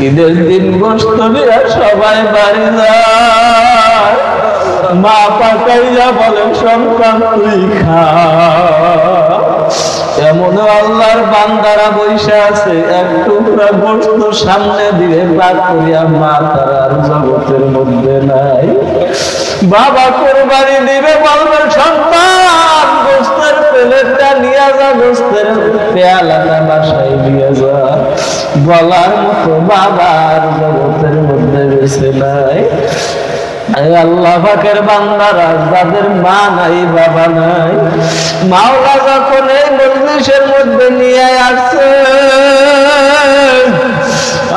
ঈদের দিন গোশত নিয়ে সবাই বাড়ি যায়, মা পাকাইয়া বলেন সন্তান তুই খা। এমন আল্লাহর বান্দারা বৈশা আছে, এক টুকরা গোশত সামনে দিয়ে পাক করিয়া মা তারা আর জগতের মধ্যে নাই। বাবা কোরবানি দিবে, বলবে সন্তান গোশতের প্লেটটা নিয়ে যা, গোশতের পেয়ালাটা বাসায় নিয়ে যা। বলার মতো বাবার জগতের মধ্যে বেঁচে নাই। আল্লাহ পাকের বান্দারা যাদের মা নাই বাবা নাই, মাওলা যখন এই মজলিসের মধ্যে নিয়ে আসছে,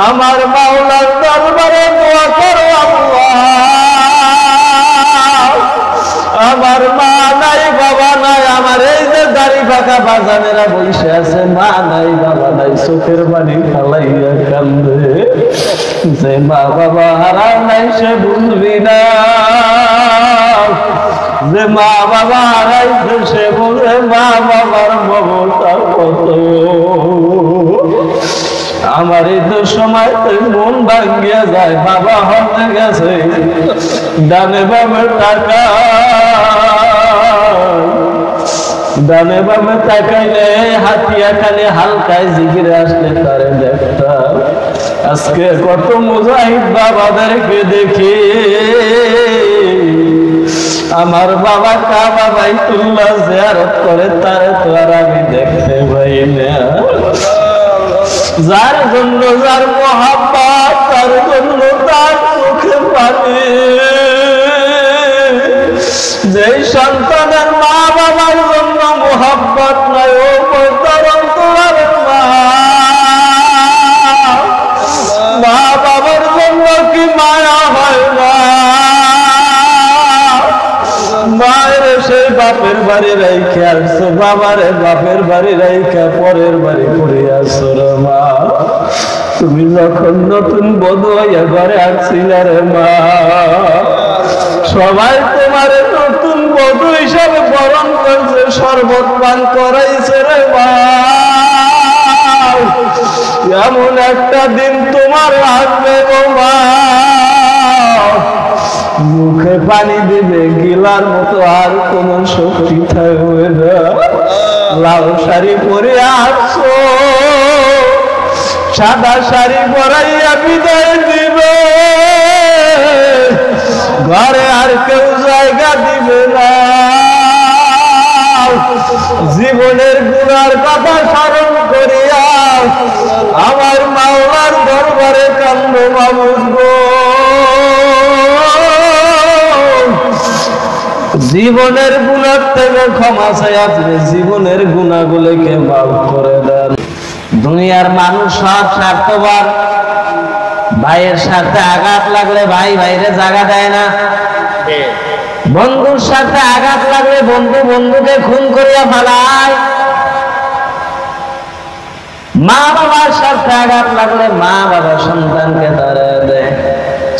আমার মাওলার দরবারে দোয়া করো, আল্লাহ আমার মা নাই বাবা নাই, আমার এই যে দাড়ি পাকা বাজানেরা বসে আছে, মা নাই বাবা নাই, চোখের পানি ফালাইয়া কান্দে। যে মা বাবা হারা নাই সে বুঝবি না, যে মা বাবা হারাইছে সে বোঝে মা বাবার মমতা কত। আমার এই তো সময় মন ভাঙ্গিয়া যায়, বাবা হতে গেছে ডানে বামে টাকা, ডানে বামে তাকাইলে হাতিয়া খালি হালকায় জিগিরে আসলে তারে দেখতাম। আজকে কত মুজাহিদ বাবাদেরকে দেখি, আমার বাবা কাবা বাইতুল্লাহ জিয়ারত করে, তারে তো আর আমি দেখতে পাই না। যার জন্য যার মোহাব্বত, তার জন্য তার চোখে পানি। যে সন্তানের মা বাবার জন্য মোহাব্বত নাই, ও পর্দার তোমার মা বাবার জন্য কি মায়া হয় না? মায়ের সেই বাপের বাড়ি রাইখে আসছো, বাবারে বাপের বাড়ি রাইখা পরের বাড়ি করে আসছো রে মা। তুমি যখন নতুন বধূ হইয়া ঘরে আসছিলে রে মা, সবাই তোমার নতুন বধূ হিসাবে বরণ করছে, শরবত পান করাইছে রে মা। এমন একটা দিন তোমার আসবে গো মা, মুখে পানি দিবে গিলার মতো আর কোন শক্তি থাকবে না। লাল শাড়ি পরে আসছো, সাদা শাড়ি পরাইয়া বিদায় দিবে, ঘরে আর কেউ জায়গা দিবে না। জীবনের গুনার কথা স্মরণ করিয়া আমার মাওলার দরবারে কান্দো মাবুদ গো। জীবনের গুনার থেকে ক্ষমা চাই, আপনি জীবনের গুনাহগুলোকে মাফ করে দেন। দুনিয়ার মানুষ সব স্বার্থপর, ভাইয়ের সাথে আঘাত লাগলে ভাই ভাইরে জায়গা দেয় না, বন্ধুর সাথে আঘাত লাগলে বন্ধু বন্ধুকে খুন করিয়া ফেলায়, মা বাবার সাথে আঘাত লাগলে মা বাবা সন্তানকে তাড়িয়ে দেয়।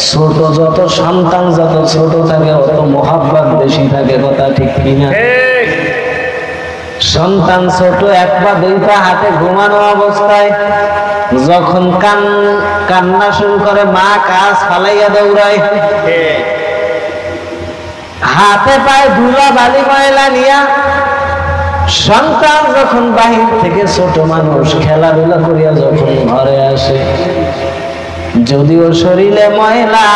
ছোট যত সন্তান যত ছোট থাকে অত মোহাব্বত বেশি থাকে, কথা ঠিক কিনা? সন্তান ছোট, এক পা দুই পা হাতে ঘুমানো অবস্থায় যখন কান্না শুরু করে, মা কাজ ফালাইয়া দৌড়ায়, হাতে পায়ে ধুলা বালি ময়লা নিয়া সন্তান যখন বাহির থেকে ছোট মানুষ খেলাধুলা করিয়া যখন ঘরে আসে, যদিও শরীরে ময়লা,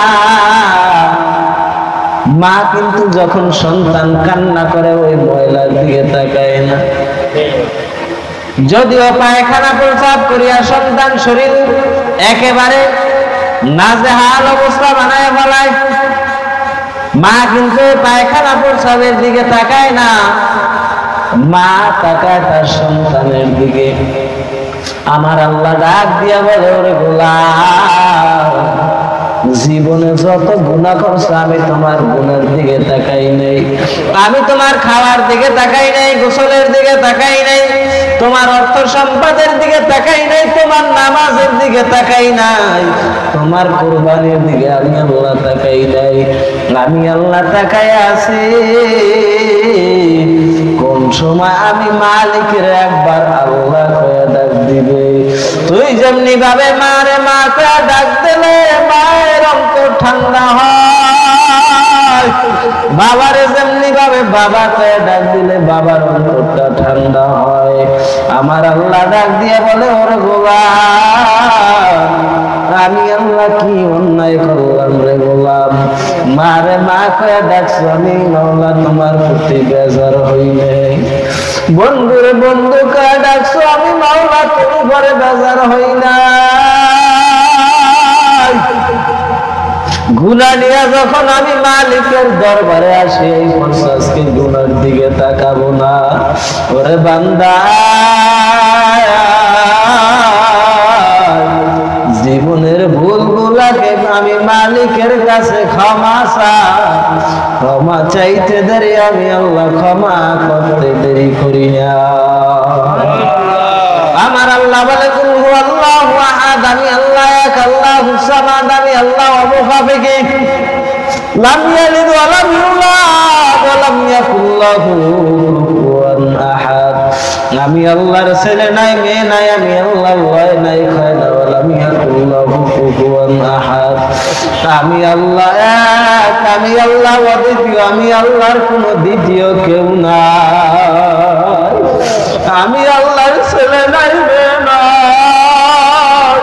মা কিন্তু যখন সন্তান কান্না করে ওই ময়লার দিকে তাকায় না। যদিও পায়খানা প্রস্রাব করিয়া সন্তান শরীর একেবারে নাজেহাল অবস্থা বানায় ফেলায়, মা কিন্তু পায়খানা প্রস্রাবের দিকে তাকায় না, মা তাকায় তার সন্তানের দিকে। আমার আল্লাহ ডাক দিয়া বলে, ওরে গোলাম, জীবনে যত গুনাহ করছো আমি তোমার গুনার দিকে তাকাই নাই, আমি তোমার খাওয়ার দিকে তাকাই নাই, গোসলের দিকে তাকাই নাই, তোমার অর্থ সম্পদের দিকে তাকাই নাই, তোমার নামাজের দিকে তাকাই নাই, তোমার কুরবানির দিকে আমি আল্লাহ তাকাই নাই। আমি আল্লাহ তাকাই আছি কোন সময় আমি মালিকের একবার আল্লাহ কয়ে ডাক দিবে। তুই যেমনি ভাবে মারে মা কয়ে ডাক ঠান্ডা হয়, বাবারে যেমনি ভাবে বাবা কয়ে ডাক দিলে বাবার অন্তরটা ঠান্ডা হয়। আমার আল্লাহ ডাক দিয়ে বলে, ওরে গোলাম, আমি আল্লাহ কি অন্যায় করলাম রে গোলাম? মারে মা কয়ে ডাকছো, আমি মাওলা তোমার প্রতি বেজার হই নাই। বন্ধুরে বন্ধু কয়ে ডাকছো, আমি মাওলা তোর ঘরে বেজার হই নাই। গুনাহ নিয়ে যখন আমি মালিকের দরবারে আসি, এই আজকে গুনার দিকে তাকাবো না। ওরে বান্দা, জীবনের ভুলগুলাকে আমি মালিকের কাছে ক্ষমা চাইতে দেরি, আমি আল্লাহ ক্ষমা করতে দেরি করি না। আমার আল্লাহ বলে, কুল হুয়াল্লাহু আহাদ, আমি আল্লাহ এক, আল্লাহুস সামাদ, আমি আল্লাহ অমুখাপেক্ষী, লাম ইয়ালিদ ওয়া লাম ইউলাদ ওয়া লাম ইয়াকুল লাহু কুফুয়ান আহাদ। আমি আল্লাহর ছেলে নাই, মেয়ে নাই, আমি আল্লাহ লয় নাই, খায় না, ওয়া লাম ইয়াকুল লাহু কুফুয়ান আহাদ। আমি আল্লাহ এক, আমি আল্লাহ অদ্বিতীয়, আমি আল্লাহর কোনো দ্বিতীয় কেউ নাই। আমি আল্লাহর ছেলে নাই, মেয়ে নাই।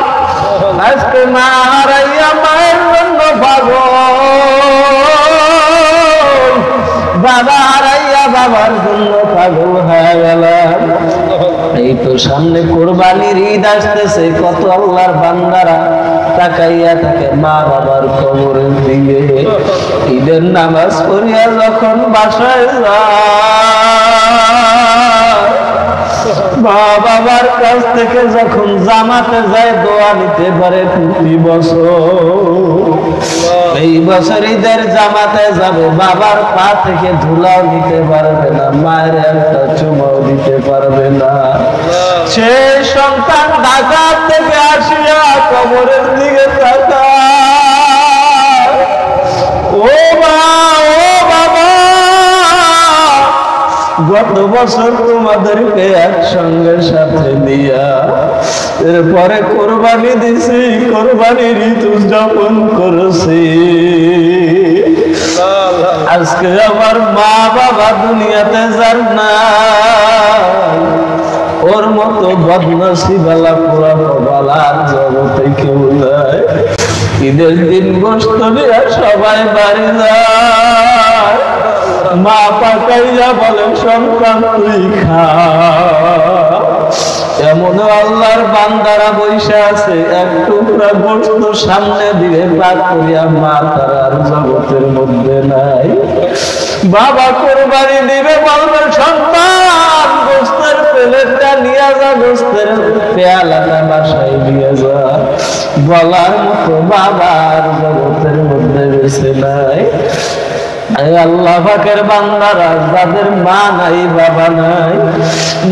আজকে মা হারাইয়া মায়ের জন্য পাগল, বাবা হারাইয়া বাবার জন্য পাগল হয়ে গেলাম। এই তো সামনে কোরবানির ঈদ আসতেছে, কত আল্লাহর বান্দারা তাকাইয়া থাকে মা বাবার কবরের দিকে। ঈদের নামাজ পড়িয়া যখন বাসায় যায়, মা বাবার কাছ থেকে যখন জামাতে যায় দোয়া নিতে পারে প্রতি বছর, এই বছর ঈদের জামাতে যাবে, বাবার পা থেকে ধুলাও নিতে পারবে না, মায়ের একটা চুমাও দিতে পারবে না। সেই সন্তান ঢাকা থেকে আসিয়া কবরের দিকে তাকায়, ও মা, ও বাবা, গত বছর তোমাদেরকে একসঙ্গে সাথে দিয়া এরপরে কোরবানি দিছি, কোরবানির ঈদ উদযাপন করেছি। আজকে আমার মা বাবা দুনিয়াতে যার নাই, ওর মতো বদনসিবালা পুরা বালার জগতে কেউ নাই। ঈদের দিন গোশত নিয়ে সবাই বাড়ি যায়, মা পাকাইয়া বলে, সন্তান তুই খা। এমন আল্লাহর বান্দারা বৈশা আছে, এক টুকরা গোশত সামনে দিয়ে পাক করিয়া মা তারা আর জগতের মধ্যে নাই। বাবা কোরবানি দিবে, বলবে, সন্তান গোশতের প্লেটটা নিয়ে যা, গোশতের পেয়ালাটা বাসায় নিয়ে যা। বলার মতো বাবার জগতের মধ্যে বেঁচে নাই। আল্লাহ পাকের বান্দারা যাদের মা নাই, বাবা নাই,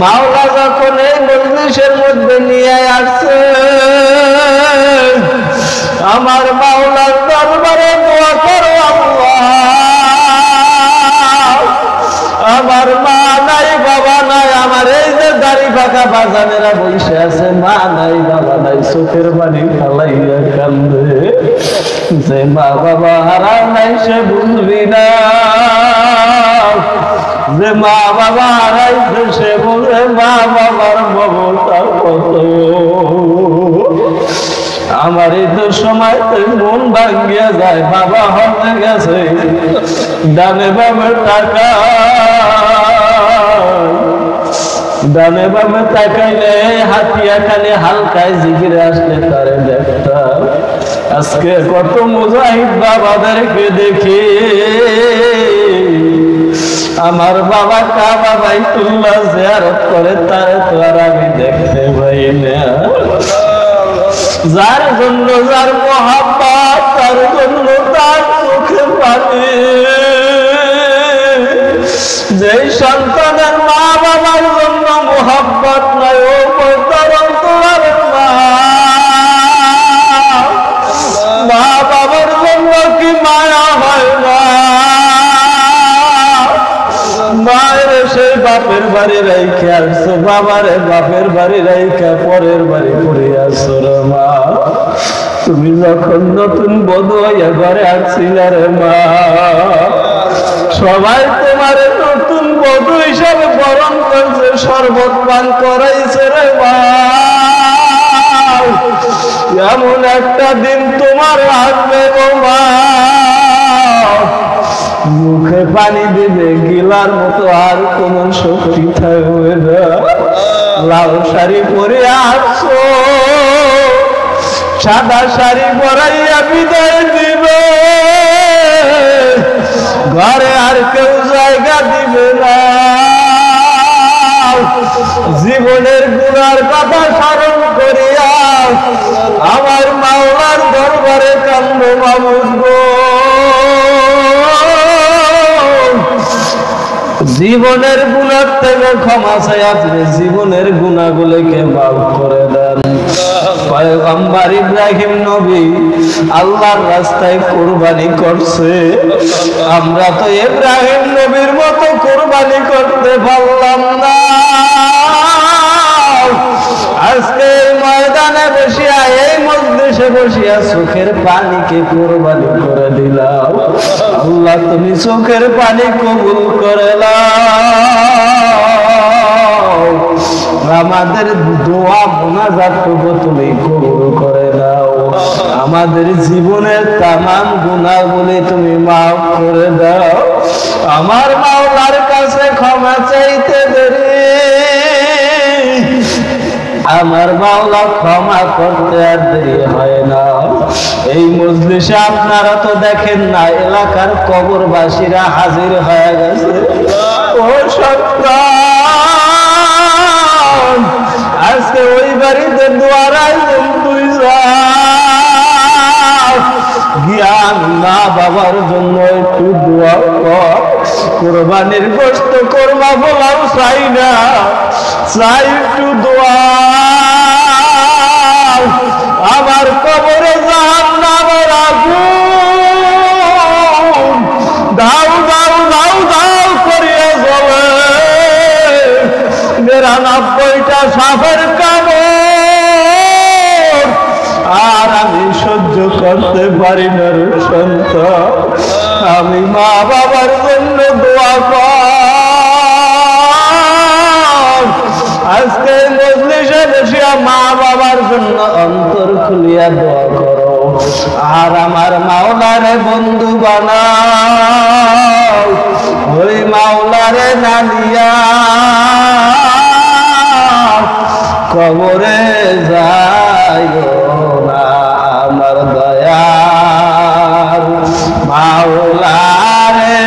মাওলা যখন এই মজলিসের মধ্যে নিয়ে আসছে, আমার মাওলার দরবারে দোয়া করো, আল্লাহ, আমার মা নাই, বাবা নাই, আমার এই যে দাড়ি পাকা বাজানেরা বসে আছে, মা নাই, বাবা নাই, চোখের পানি ফালাইয়া কান্দে। যে মা বাবা হারা নাই সে বুঝবি না, যে মা বাবা হারাইছে সে বুঝে মা বাবার মমতা কত। আমার এই তো সময় মন ভাঙিয়া যায়, বাবা হতে গেছে ডানে বামে টাকা, ডানে বামে তাকাইলে হাতিয়া খালি হালকায় জিগিরে আসলে তারে দেখতাম। আজকে কত মুজাহিদ বাবাদেরকে দেখি, আমার বাবা কাবা বাইতুল্লাহ জিয়ারত করে, তারে তো আর আমি দেখতে পাই না। যার জন্য যার মহাব্বত, তার জন্য তার চোখে পানি। যেই সন্তানের মা বাবার জন্য মহাব্বত নাই, ও তার অন্তরের মা বাবার জন্য কি মায়া হয় না? মায়ের সেই বাপের বাড়ি রাইখে আসছো, বাবারে বাপের বাড়ি রাইখা পরের বাড়ি ঘুরে আসছো রে মা। তুমি যখন নতুন বধূ হইয়া ঘরে আসছিলে রে মা, সবাই তোমার নতুন বধূ হিসাবে বরণ করছে, শরবত পান করাইছে রে মা। এমন একটা দিন তোমার আসবে গো মা, মুখে পানি দিবে গিলার মতো আর কোন শক্তি থাকবে না। লাল শাড়ি পরে আসছো, সাদা শাড়ি পরাইয়া বিদায় দিবে, ঘরে আর কেউ জায়গা দিবে না। জীবনের গুনার কথা স্মরণ করিয়া আমার মাওলার দরবারে কান্দো মাবুদ গো। জীবনের গুনার থেকে ক্ষমা চাই, আপনি জীবনের গুনাহগুলোকে মাফ করে দেন। পয়গম্বর ইব্রাহিম নবী আল্লাহর রাস্তায় কুরবানি করছে, আমরা তো ইব্রাহিম নবীর মতো কুরবানি করতে পারলাম না। আজকে এই ময়দানে বসিয়া, এই মজলিসে বসিয়া চোখের পানিকে কুরবানি করে দিলাম। আল্লাহ তুমি চোখের পানি কবুল করে নাও, আমাদের দোয়া মোনাজাতটুকু তুমি কবুল করে নাও, আমাদের জীবনের তামাম গুনাহগুলি তুমি মাফ করে দাও। আমার মাওলার কাছে ক্ষমা চাইতে দেরি, আমার মাওলা ক্ষমা করতে আর দেরি হয় না। এই মজলিসে আপনারা তো দেখেন না, এলাকার কবরবাসীরা হাজির হয়ে গেছে। ও সন্তান, আজকে ওই বাড়িতে দোয়ারাই তুই জ্ঞান না বাবার জন্য একটু দোয়া কর। কোরবানির গোশত কোরমা বলাও চাই না, চাই একটু দোয়া। আমার কবরে জাহান্নামের আগুন দাও দাও দাও দাও করিয়া জ্বলে, ৯৯টা সাপের কামড় আর আমি সহ্য করতে পারি না রে সন্তান। আমি মা বাবার জন্য দোয়া কর। আজকে মজলিসে বসিয়া মা বাবার জন্য অন্তর খুলিয়া দোয়া করো, আর আমার মাওলারে বন্ধু বানাও। ওই মাওলারে নালিয়া কবরে যাইও না, আমার দয়ার মাওলারে,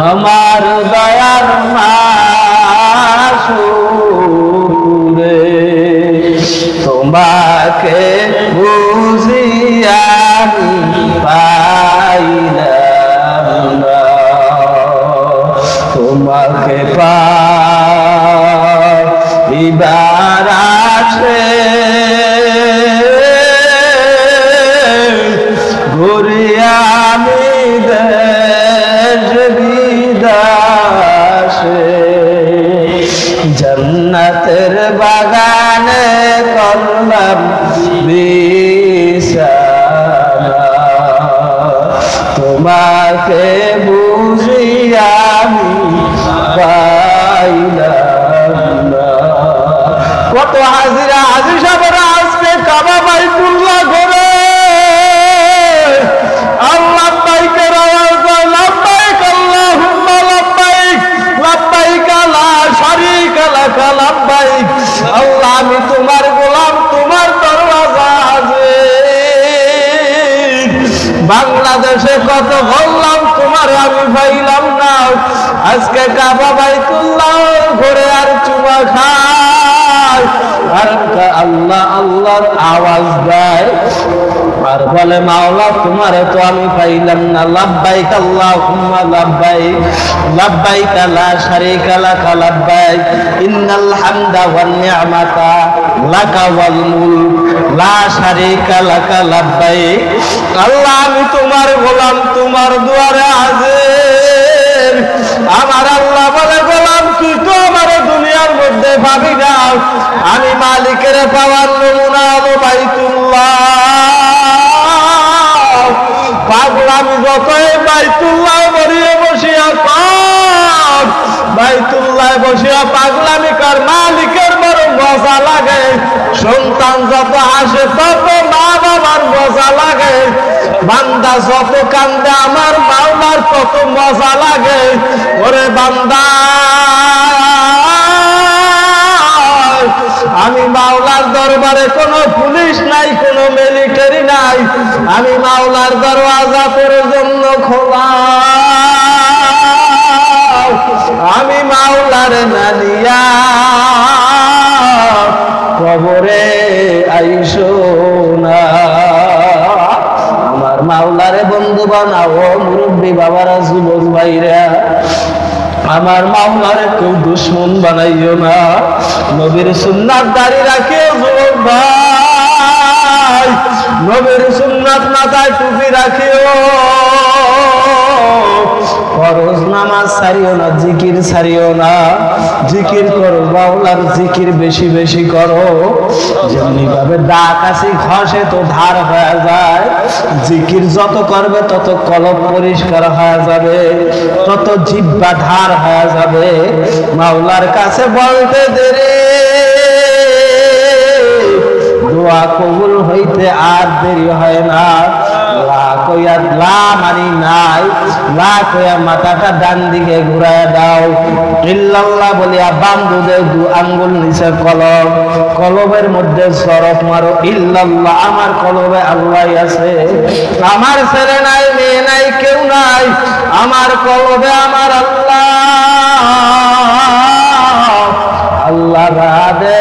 আমার দয়ার মাসুরে, তোমাকে বুঝিয়া পাইলাম না, তোমাকে পাইবার আছে ঘুরিয়া আমি দেশ বিদেশে, জান্নাতের বাগানে করলাম বিছানা, তোমাকে বুঝিয়া আমি পাইলাম না। কত হাজিরা হাজির সাহেবরা আজকে কাবা বাইতুল্লাহ ঘরে আল্লাহ বাইকের আওয়াজ দাও, লাব্বাইক আল্লাহুম্মা লাব্বাইক, লাব্বাইক লা শারীকা লাক লাব্বাইক। আল্লাহ আমি তোমার গোলাম, তোমার দরওয়াজা হাজির। বাংলাদেশে কত বললাম, তোমার আমি পাইলাম না। আজকে কাবা বাইতুল্লাহ ঘরে আর চুমা খায়, আর আল্লাহ আল্লাহর আওয়াজ দেয়, আর বলে মাওলা তোমারে তো আমি পাইলাম না। লাব্বাইক আল্লাহুম্মা লাব্বাইক, লাব্বাইক লা শারীকা লাক লাব্বাইক, ইন্নাল হামদা ওয়ান নি'মাতা লাকা ওয়াল মুলক লা শারীকা লাক লাব্বাইক। আল্লাহ আমি তোমার গোলাম, তোমার দুয়ারে হাজির। আমার আল্লাহ বলে গোলাম তুই তো আমার দুনিয়ার মধ্যে ভাবি না আমি মালিকের পাওয়ার নমুনা হলো বাইতুল্লাহ। পাগলামি যতই বাইতুল্লাহ বলিয়ে বসিয়া কর, বাইতুল্লাহ বসিয়া পাগলামি কর, মালিকের বড় মজা লাগে। সন্তান যত হাসে তত মা বাবার মজা লাগে, বান্দা যত কান্দে আমার মাওলার তত মজা লাগে। ওরে বান্দা আমি মাওলার দরবারে কোনো পুলিশ নাই, কোনো মিলিটারি নাই, আমি মাওলার দরওয়াজা তোর জন্য খোলা। আমি মাওলার নালিয়া কবরে আইসো না। আমার মাওলারে বন্ধু বানাও মুরব্বী বাবারা, যুবক ভাইরা, আমার মাওলারে কেউ দুশ্মন বানাইও না। নবীর সুন্নাত দাঁড়ি রাখিও যুবক ভাই, নবীর সুন্নাত মাথায় টুপি রাখিও। ফরজ নামাজ ছাড়িও না, জিকির ছাড়িও না, জিকির করো, মাওলার জিকির বেশি বেশি করো। যেমনি ভাবে দা কাশি ঘষে তো ধার হয়ে যায়, জিকির যত করবে তত কলব পরিষ্কার হয়ে যাবে, তত জিহ্বা ধার হয়ে যাবে। মাওলার কাছে বলতে দেরি, দোয়া কবুল হইতে আর দেরি হয় না। মাথাটা ডান দিকে ঘুরায় দাও, ইল্লাল্লাহ বলিয়া বাম দুধে দু আঙ্গুল নিচে কলব, কলবের মধ্যে সরফ মারো, ইল্লাল্লাহ আমার কলবে আল্লাহ আছে। আমার ছেলে নাই, মেয়ে নাই, কেউ নাই, আমার কলবে আমার আল্লাহ। আল্লাহ রাধে